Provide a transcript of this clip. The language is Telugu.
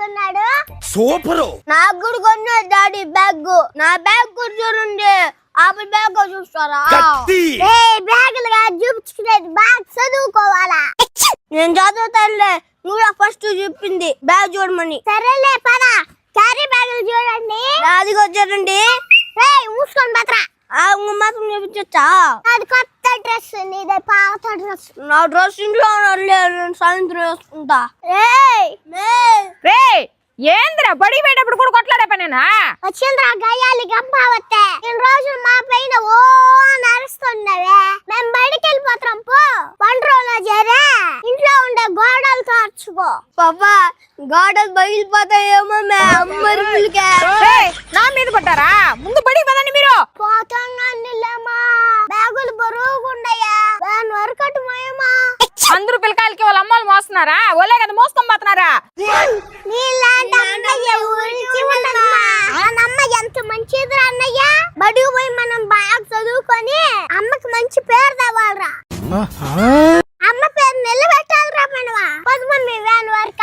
కొన్నాడు? సూపర్. నాకు కూడా కొన్నాడు డాడీ బ్యాగ్. నా బ్యాగ్ కూడా చూడండి. ఆపల్ బ్యాగ్ చూస్తారా? బ్యాగులు చూపించుకునేది బ్యాగ్ చదువుకోవాలా? నేను చదువుతానులే. నువ్వు ఫస్ట్ చెప్పింది బ్యాగ్ చూడమని. సరేలే పద. క్యారీ బ్యాగులు చూడండి. అది చూడండి. మూసుకొని బతరా. మాత్రం చూపించచ్చా? అది కొత్త డ్రెస్, నీదే పాత డ్రెస్. నా డ్రెస్ ఇంట్లో సాయంత్రం వేసుకుంటా. ఏంద్రా బడి పోయేటప్పుడు కూడా కొట్లాడే పనేనా? వచ్చింద్రా గయ్యాలి గంపావత్తే. నేను రోజులు మా పైన ఓ నరుస్తున్నావే. మేము బడికి వెళ్ళిపోతాం పో. పండ్రోలో చేరే ఇంట్లో ఉండే గోడలు తార్చుకో. పాపా గోడలు బయలుపోతాయేమో అమ్మరులకే. నా మీద పడ్డారా? ముందు బడి పదండి మీరు. పోతాంగానిలేమా బ్యాగులు బరువుగుండయా. దాని వరకట్టు మయమా. అందరూ పిల్లకాయలకి వాళ్ళ అమ్మాలు మోస్తున్నారా? ఓలే కదా మోసుకొని పోతున్నారా? అమ్మ ఎంత మంచిదిరా అన్నయ్య. బడికి పోయి మనం బాగా చదువుకొని అమ్మకి మంచి పేరు తేవాలరా. అమ్మ పేరు నిలబెట్టాలరా మనవా. పది మంది వ్యాన్ వరక